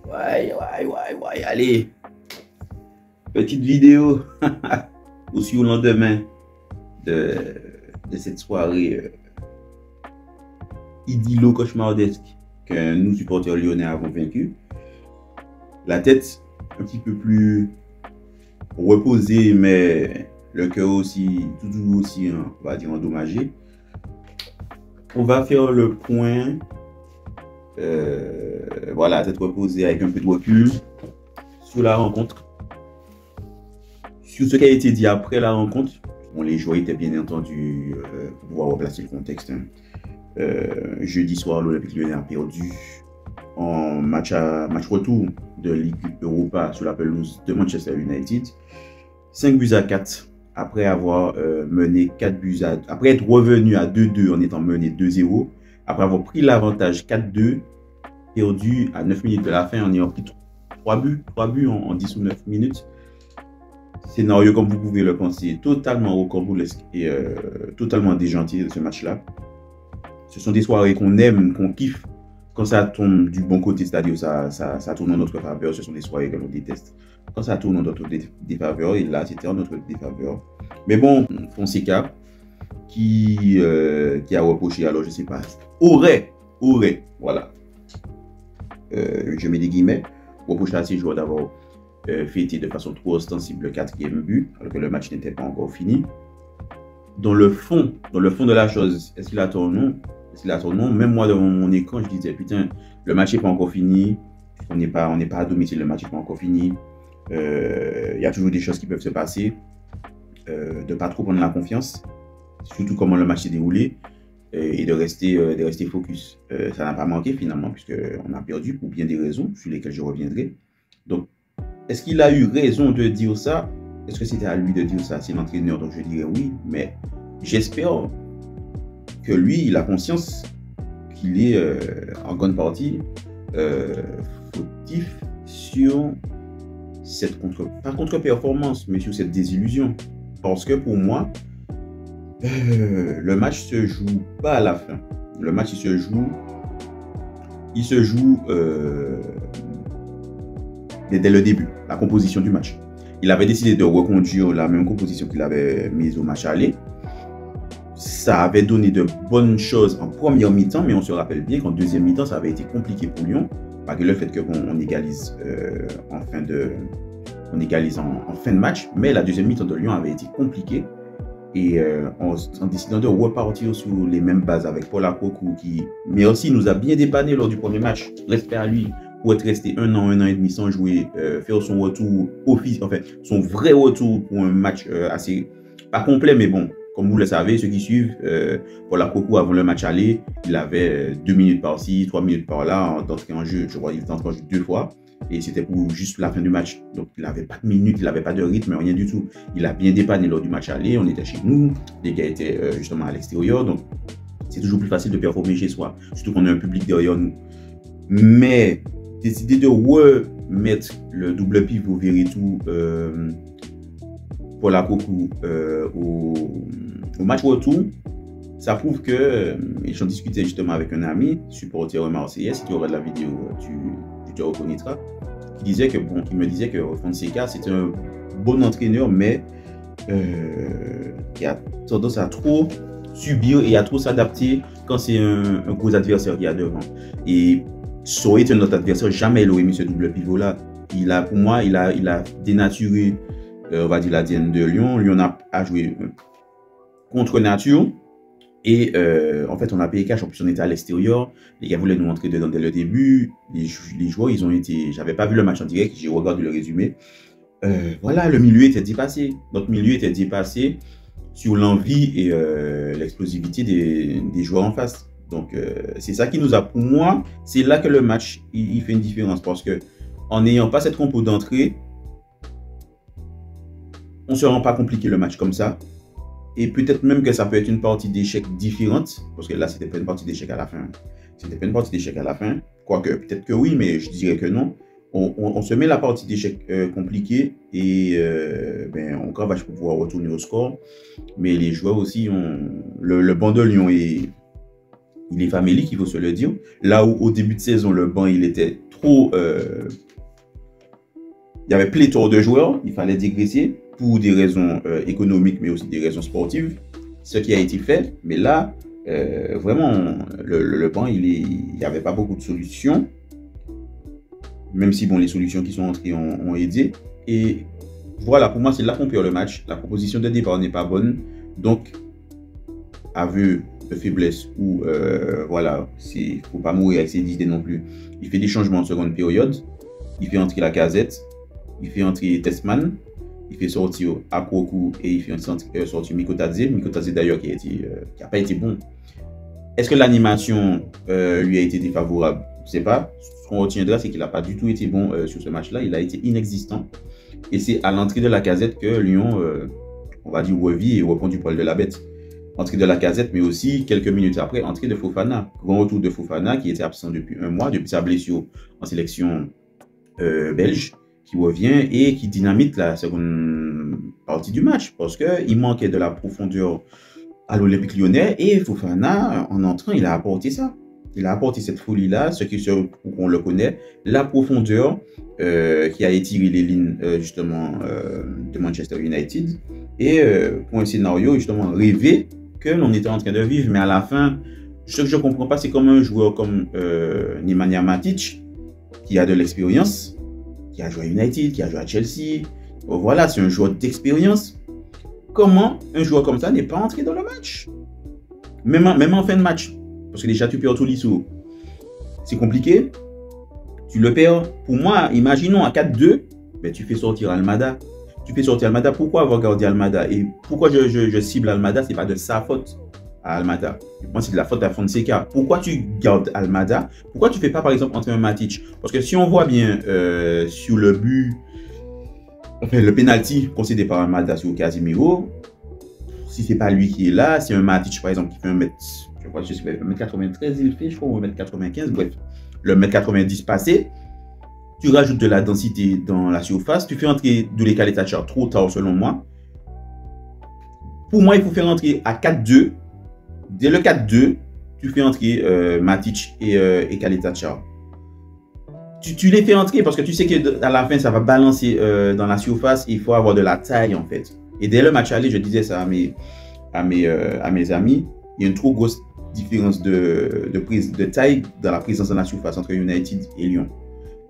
Ouais, allez. Petite vidéo aussi au lendemain de cette soirée idyllo-cauchemardesque que nous, supporters lyonnais, avons vaincu. La tête un petit peu plus reposée, mais le cœur aussi, toujours aussi, on va dire, endommagé. On va faire le point. Voilà, tête reposée avec un peu de recul sur la rencontre. Sur ce qui a été dit après la rencontre. Bon, les joueurs étaient bien entendu, pour pouvoir replacer le contexte. Jeudi soir, l'Olympique Lyonnais a perdu en match retour de Ligue Europa sur la pelouse de Manchester United. 5-4 après avoir mené 4 buts après être revenu à 2-2 en étant mené 2-0, après avoir pris l'avantage 4-2, perdu à 9 minutes de la fin en ayant pris 3 buts en 10 ou 9 minutes. Scénario, comme vous pouvez le penser, totalement rocambolesque et totalement déjanté de ce match-là. Ce sont des soirées qu'on aime, qu'on kiffe quand ça tombe du bon côté, c'est-à-dire ça tourne en notre faveur. Ce sont des soirées que l'on déteste quand ça tourne en notre défaveur, et là c'était en notre défaveur. Mais bon, Fonseca qui a reproché, alors je sais pas, aurait, voilà, je mets des guillemets, reproché à ses joueurs d'avoir fêté de façon trop ostensible le 4e but, alors que le match n'était pas encore fini. Dans le fond de la chose, est-ce qu'il a tort ou non? Même moi, devant mon écran, je disais, putain, le match n'est pas encore fini. On n'est pas à domicile, le match n'est pas encore fini. Il y a toujours des choses qui peuvent se passer. De ne pas trop prendre la confiance, surtout comment le match s'est déroulé, et de rester focus. Ça n'a pas manqué finalement, puisqu'on a perdu pour bien des raisons, sur lesquelles je reviendrai. Donc, est-ce qu'il a eu raison de dire ça? Est-ce que c'était à lui de dire ça? C'est l'entraîneur, donc je dirais oui, mais j'espère que lui, il a conscience qu'il est en grande partie fautif sur cette pas contre-performance, mais sur cette désillusion. Parce que pour moi, le match se joue pas à la fin. Le match, il se joue dès le début, la composition du match. Il avait décidé de reconduire la même composition qu'il avait mise au match aller. Ça avait donné de bonnes choses en première mi-temps, mais on se rappelle bien qu'en deuxième mi-temps, ça avait été compliqué pour Lyon, malgré le fait qu'on égalise en fin de match. Mais la deuxième mi-temps de Lyon avait été compliquée. Et en décidant de repartir sur les mêmes bases avec Paul Akokou, qui, mais aussi, nous a bien dépanné lors du premier match. Respect à lui pour être resté un an et demi sans jouer, faire son retour son vrai retour pour un match assez, pas complet, mais bon, comme vous le savez, ceux qui suivent, Paul Akokou, avant le match aller, il avait 2 minutes par-ci, 3 minutes par-là d'entrée en jeu. Je crois qu'il était entré en jeu 2 fois. Et c'était pour juste la fin du match. Donc, il n'avait pas de minutes, il n'avait pas de rythme, rien du tout. Il a bien dépanné lors du match aller. On était chez nous. Les gars étaient justement à l'extérieur. Donc, c'est toujours plus facile de performer chez soi. Surtout qu'on a un public derrière nous. Mais, décider de remettre le double pivot Veretout pour la Coco au match retour, ça prouve que, et j'en discutais justement avec un ami, supporter marseillais, si tu auras de la vidéo, tu te reconnaîtras, qui me disait que Fonseca, c'est un bon entraîneur, mais qui a tendance à trop subir et à trop s'adapter quand c'est un gros adversaire qui est devant. Et ça aurait été un autre adversaire, jamais il aurait mis ce double pivot-là. Pour moi, il a dénaturé, on va dire, la DN de Lyon. Lyon a joué contre nature. Et en fait, on a payé cash. En plus, on était à l'extérieur. Les gars voulaient nous montrer dedans dès le début. Les joueurs, ils ont été. J'avais pas vu le match en direct. J'ai regardé le résumé. Voilà, le milieu était dépassé. Notre milieu était dépassé sur l'envie et l'explosivité des joueurs en face. Donc, c'est ça qui nous a. Pour moi, c'est là que le match il fait une différence. Parce que en n'ayant pas cette compo d'entrée, on ne se rend pas compliqué le match comme ça. Et peut-être même que ça peut être une partie d'échec différente, parce que là, c'était pas une partie d'échec à la fin. C'était pas une partie d'échec à la fin. Quoique, peut-être que oui, mais je dirais que non. On se met la partie d'échec compliquée et on cravache pour pouvoir retourner au score. Mais les joueurs aussi, le banc de Lyon il est famélique, il faut se le dire. Là où au début de saison, le banc il était trop... il y avait pléthore de joueurs, il fallait dégraisser pour des raisons économiques, mais aussi des raisons sportives. Ce qui a été fait, mais là, vraiment, le banc, il n'y avait pas beaucoup de solutions. Même si, bon, les solutions qui sont entrées ont aidé. Et voilà, pour moi, c'est là qu'on perd le match. La proposition de départ n'est pas bonne. Donc, aveu de faiblesse ou, voilà, il ne faut pas mourir avec ses idées non plus. Il fait des changements en seconde période. Il fait entrer Lacazette. Il fait entrer Testman. Il fait sortir Apoku et il fait sortir Mikotadze. Mikotadze, d'ailleurs, qui n'a pas été bon. Est-ce que l'animation lui a été défavorable? Je ne sais pas. Ce qu'on retiendra, c'est qu'il n'a pas du tout été bon sur ce match-là. Il a été inexistant. Et c'est à l'entrée de Lacazette que Lyon, on va dire, revit et reprend du poil de la bête. Entrée de Lacazette, mais aussi quelques minutes après, entrée de Fofana. Grand retour de Fofana qui était absent depuis un mois, depuis sa blessure en sélection belge, qui revient et qui dynamite la seconde partie du match parce qu'il manquait de la profondeur à l'Olympique Lyonnais et Fofana, en entrant, il a apporté ça. Il a apporté cette folie-là, ce qui on le connaît, la profondeur qui a étiré les lignes justement de Manchester United et pour un scénario justement rêvé que l'on était en train de vivre. Mais à la fin, ce que je ne comprends pas, c'est comme un joueur comme Nemanja Matic qui a de l'expérience, qui a joué à United, qui a joué à Chelsea. Voilà, c'est un joueur d'expérience. Comment un joueur comme ça n'est pas entré dans le match? Même en fin de match. Parce que déjà, tu perds Tolisso. C'est compliqué. Tu le perds. Pour moi, imaginons à 4-2, ben, tu fais sortir Almada. Tu fais sortir Almada. Pourquoi avoir gardé Almada? Et pourquoi je cible Almada? Ce n'est pas de sa faute à Almada. Moi, c'est de la faute à Fonseca. Pourquoi tu gardes Almada? Pourquoi tu ne fais pas, par exemple, entrer un Matic? Parce que si on voit bien sur le but, enfin, le penalty concédé par Almada sur Casemiro, si ce n'est pas lui qui est là, c'est un Matic, par exemple, qui fait 1m93, il fait, je crois, 1m95, bref, le 1m90 passé, tu rajoutes de la densité dans la surface, tu fais entrer Douleika Letachar trop tard selon moi. Pour moi, il faut faire entrer à 4-2. Dès le 4-2, tu fais entrer Matic et Kaletacha. Tu les fais entrer parce que tu sais qu'à la fin, ça va balancer dans la surface. Il faut avoir de la taille, en fait. Et dès le match aller, je disais ça à mes amis, il y a une trop grosse différence de taille dans la présence dans la surface entre United et Lyon.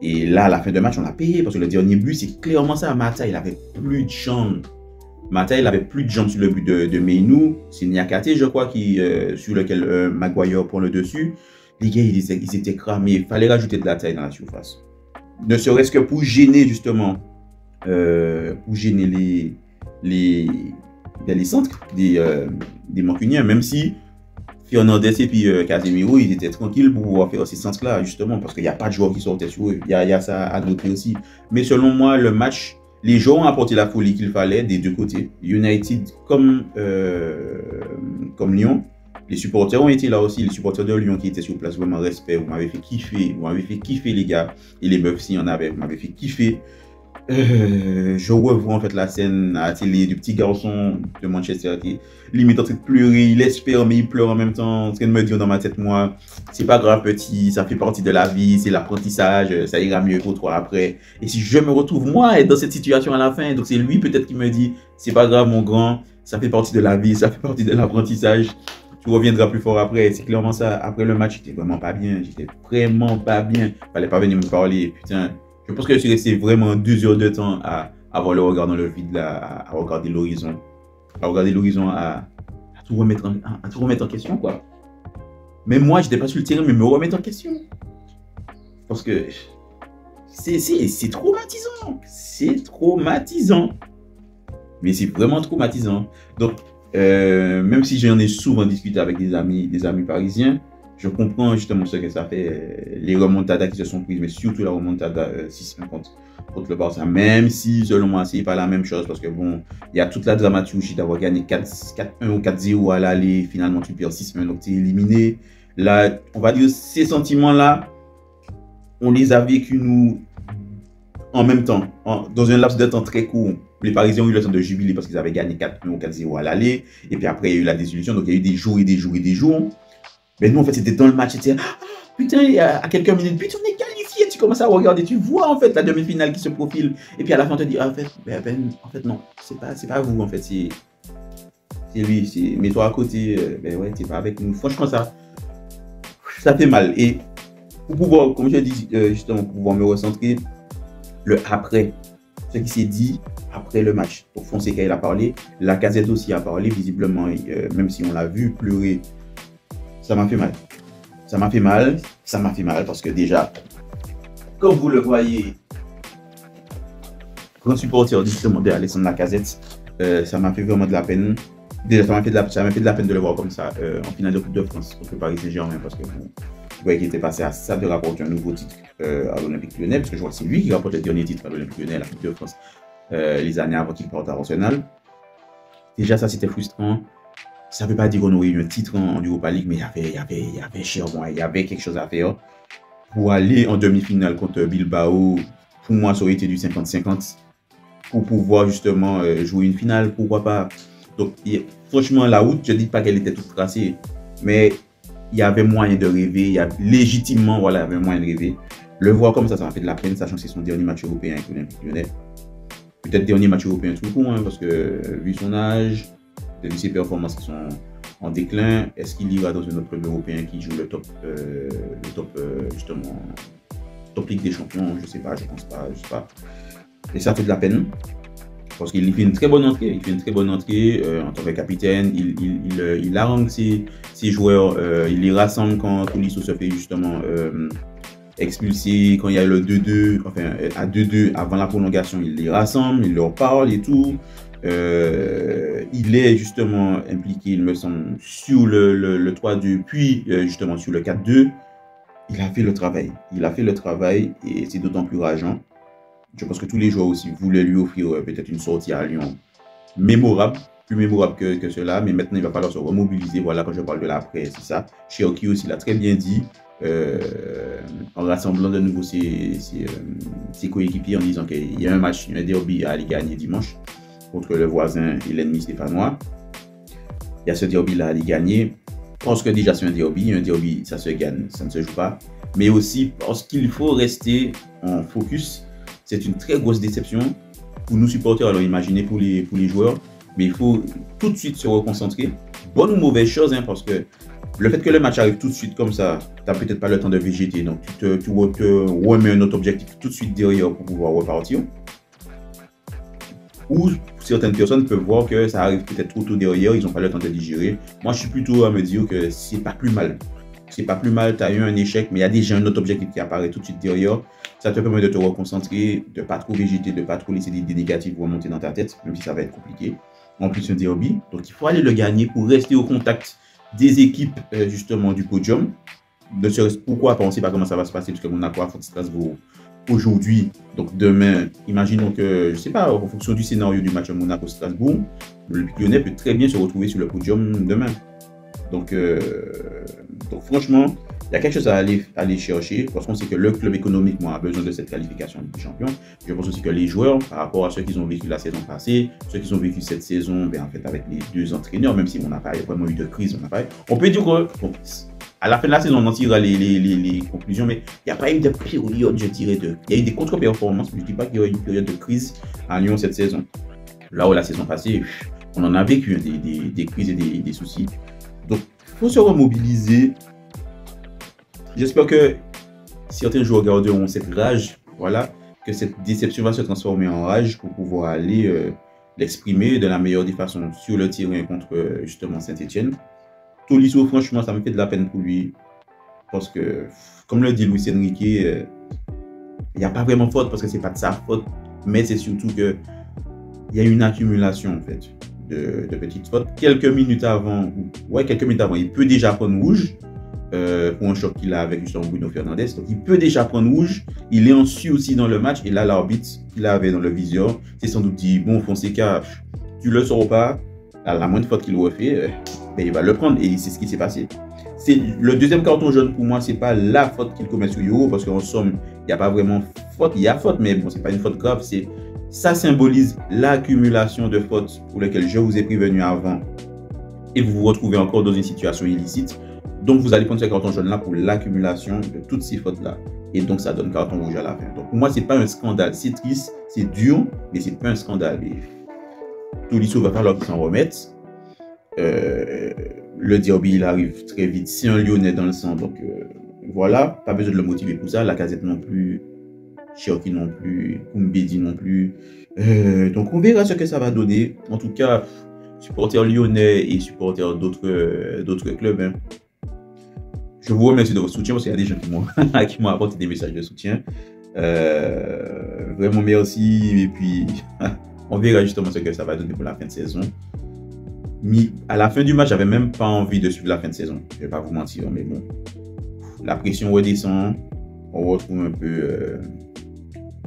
Et là, à la fin de match, on a payé parce que le dernier but, c'est clairement ça. Mata, il avait plus de jambes. Mata, il avait plus de jambes sur le but de Meinou. C'est Niakate, je crois, sur lequel Maguire prend le dessus. Les gars, ils étaient cramés. Il fallait rajouter de la taille dans la surface. Ne serait-ce que pour gêner, justement, les centres des Mancuniens, même si Fernandez et puis Casemiro, ils étaient tranquilles pour pouvoir faire ces centres-là, justement, parce qu'il n'y a pas de joueurs qui sortaient sur eux. Il y a ça à noter aussi. Mais selon moi, le match, les joueurs ont apporté la folie qu'il fallait des deux côtés. United comme Lyon. Les supporters ont été là aussi. Les supporters de Lyon qui étaient sur place, vraiment respect. Vous m'avez fait kiffer. Vous m'avez fait kiffer, les gars. Et les meufs, s'il y en avait, vous m'avez fait kiffer. Je revois en fait la scène à la télé du petit garçon de Manchester qui limite en train de pleurer, il espère mais il pleure en même temps, en train de me dire dans ma tête, moi, c'est pas grave petit, ça fait partie de la vie, c'est l'apprentissage, ça ira mieux pour toi après. Et si je me retrouve moi être dans cette situation à la fin, donc c'est lui peut-être qui me dit, c'est pas grave mon grand, ça fait partie de la vie, ça fait partie de l'apprentissage, tu reviendras plus fort après. C'est clairement ça. Après le match, j'étais vraiment pas bien, fallait pas venir me parler, putain. Je pense que je suis resté vraiment 2 heures de temps à avoir le regard dans le vide, là, à regarder l'horizon. À tout remettre en question, quoi. Même moi, je n'étais pas sur le terrain, mais me remettre en question. Parce que c'est traumatisant. C'est traumatisant. Mais c'est vraiment traumatisant. Donc, même si j'en ai souvent discuté avec des amis parisiens, je comprends justement ce que ça fait, les remontadas qui se sont prises, mais surtout la remontada 6-1 contre le Barça, même si selon moi c'est pas la même chose, parce que bon, il y a toute la dramaturgie d'avoir gagné 4-1 ou 4-0 à l'aller, finalement tu perds 6-1, donc tu es éliminé. Là, on va dire ces sentiments-là, on les a vécus nous en même temps, dans un laps de temps très court. Les Parisiens ont eu le temps de jubiler parce qu'ils avaient gagné 4-1 ou 4-0 à l'aller, et puis après il y a eu la désillusion, donc il y a eu des jours et des jours. Mais nous, en fait, c'était dans le match, c'était putain, à quelques minutes, putain, on est qualifié. tu commences à regarder, tu vois en fait la demi-finale qui se profile. Et puis à la fin, on te dit, ah, en fait, non, c'est pas vous, en fait, c'est lui. Mets-toi à côté, ben ouais, t'es pas avec nous. Franchement, ça fait mal. Et pour pouvoir, comme je dis, justement, pour pouvoir me recentrer, le après, ce qui s'est dit après le match. Donc Fonseca, il a parlé, Lacazette aussi a parlé, visiblement, même si on l'a vu pleurer, ça m'a fait mal. Ça m'a fait mal parce que déjà, comme vous le voyez, grand supporter justement de Alexandre Lacazette, ça m'a fait vraiment de la peine. Déjà, ça m'a fait de la peine de le voir comme ça en finale de Coupe de France contre le Paris Saint-Germain parce que vous voyez qu'il était passé à ça de rapporter un nouveau titre à l'Olympique Lyonnais, parce que je vois que c'est lui qui rapporte le dernier titre à l'Olympique Lyonnais à la Coupe de France les années avant qu'il parte à Arsenal. Déjà, ça c'était frustrant. Ça ne veut pas dire qu'on aurait eu un titre en Europa League, mais il y avait il y avait quelque chose à faire. Pour aller en demi-finale contre Bilbao, pour moi, ça aurait été du 50-50. Pour pouvoir justement jouer une finale, pourquoi pas. Donc, franchement, la route, je ne dis pas qu'elle était toute tracée, mais il y avait moyen de rêver. Légitimement, voilà, il y avait moyen de rêver. Le voir comme ça m'a fait de la peine, sachant que c'est son dernier match européen avec l'Olympique Lyonnais. Peut-être dernier match européen tout court, hein, parce que vu son âge, ses performances qui sont en déclin, est-ce qu'il ira dans un autre club européen qui joue le top justement, top Ligue des Champions? Je sais pas, je pense pas, je sais pas. Et ça fait de la peine, parce qu'il fait une très bonne entrée, en tant que capitaine, il harangue ses joueurs, il les rassemble quand Tolisso se fait justement expulsé, quand il y a le 2-2, enfin à 2-2 avant la prolongation, il les rassemble, il leur parle et tout. Il est justement impliqué, il me semble, sur le 3-2, puis justement sur le 4-2. Il a fait le travail. Et c'est d'autant plus rageant. Je pense que tous les joueurs aussi voulaient lui offrir peut-être une sortie à Lyon mémorable, plus mémorable que cela, mais maintenant il va falloir se remobiliser. Voilà, quand je parle de l'après, c'est ça. Cherki aussi l'a très bien dit, en rassemblant de nouveau ses coéquipiers en disant qu'il y a un match, un derby à aller gagner dimanche contre le voisin et l'ennemi stéphanois. Il y a ce derby-là à aller gagner. Parce que déjà c'est un derby, ça se gagne, ça ne se joue pas. Mais aussi parce qu'il faut rester en focus. C'est une très grosse déception pour nous supporters, alors imaginez pour les joueurs. Mais il faut tout de suite se reconcentrer. Bonne ou mauvaise chose, hein, parce que le fait que le match arrive tout de suite comme ça, tu n'as peut-être pas le temps de végéter. Donc tu te remets un autre objectif tout de suite derrière pour pouvoir repartir. Ou certaines personnes peuvent voir que ça arrive peut-être trop tôt derrière, ils n'ont pas le temps de digérer. Moi, je suis plutôt à me dire que c'est pas plus mal. C'est pas plus mal, tu as eu un échec, mais il y a déjà un autre objectif qui apparaît tout de suite derrière. Ça te permet de te reconcentrer, de ne pas trop végéter, de ne pas trop laisser des idées négatives remonter dans ta tête, même si ça va être compliqué. En plus, un derby. Donc, il faut aller le gagner pour rester au contact des équipes justement du podium. Pourquoi pas, on ne sait pas comment ça va se passer, parce que Monaco affronte Strasbourg aujourd'hui. Donc demain, imaginons que, je ne sais pas, en fonction du scénario du match Monaco-Strasbourg, le Lyonnais peut très bien se retrouver sur le podium demain. Donc franchement, il y a quelque chose à aller chercher, parce qu'on sait que le club économiquement a besoin de cette qualification des champions. Je pense aussi que les joueurs, par rapport à ceux qui ont vécu la saison passée, ceux qui ont vécu cette saison, ben, en fait avec les deux entraîneurs, même si on n'a pas vraiment eu de crise, on peut dire que bon, à la fin de la saison, on en tirera les conclusions, mais il n'y a pas eu de période, je dirais, il y a eu des contre-performances, mais je ne dis pas qu'il y a eu une période de crise à Lyon cette saison. Là où la saison passée, on en a vécu des crises et des soucis. Donc, il faut se remobiliser. J'espère que certains joueurs garderont cette rage, voilà, que cette déception va se transformer en rage pour pouvoir aller l'exprimer de la meilleure des façons sur le terrain contre justement Saint-Etienne. Tolisso, franchement, ça me fait de la peine pour lui. Parce que, comme le dit Luis Enrique, il n'y a pas vraiment faute parce que ce n'est pas de sa faute. Mais c'est surtout qu'il y a une accumulation en fait, de petites fautes. Quelques minutes avant, il peut déjà prendre rouge pour un choc qu'il a avec justement Bruno Fernandes. Donc il peut déjà prendre rouge. Il est en su aussi dans le match. Et là, l'arbitre qu'il avait dans le viseur, c'est sans doute dit, bon, Fonseca, tu le sors pas. À la moindre faute qu'il refait, ben, il va le prendre. Et c'est ce qui s'est passé. Le deuxième carton jaune, pour moi, c'est pas la faute qu'il commet sur Yoro, parce qu'en somme, il n'y a pas vraiment faute. Il y a faute, mais bon, c'est pas une faute grave. Ça symbolise l'accumulation de fautes pour lesquelles je vous ai prévenu avant. Et vous vous retrouvez encore dans une situation illicite. Donc, vous allez prendre ce carton jaune-là pour l'accumulation de toutes ces fautes-là. Et donc, ça donne carton rouge à la fin. Donc, pour moi, c'est pas un scandale. C'est triste, c'est dur, mais c'est pas un scandale. Et Tolisso va falloir qu'il s'en remette. Le derby, il arrive très vite. C'est un Lyonnais dans le sang. Donc, voilà. Pas besoin de le motiver pour ça. Lacazette non plus. Cherki non plus. Koumbedi non plus. Donc, on verra ce que ça va donner. En tout cas, supporters lyonnais et supporters d'autres clubs, hein. Je vous remercie de votre soutien parce qu'il y a des gens qui m'ont apporté des messages de soutien. Vraiment merci. Et puis, on verra justement ce que ça va donner pour la fin de saison. À la fin du match, j'avais même pas envie de suivre la fin de saison. Je vais pas vous mentir, mais bon. La pression redescend. On retrouve un peu,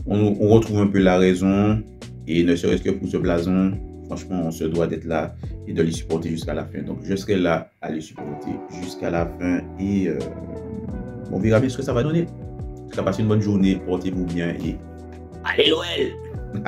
on retrouve un peu la raison. Et ne serait-ce que pour ce blason, franchement, on se doit d'être là et de les supporter jusqu'à la fin. Donc, je serai là à les supporter jusqu'à la fin et on verra bien ce que ça va donner. En tout cas, passez une bonne journée, portez-vous bien et allez l'OL!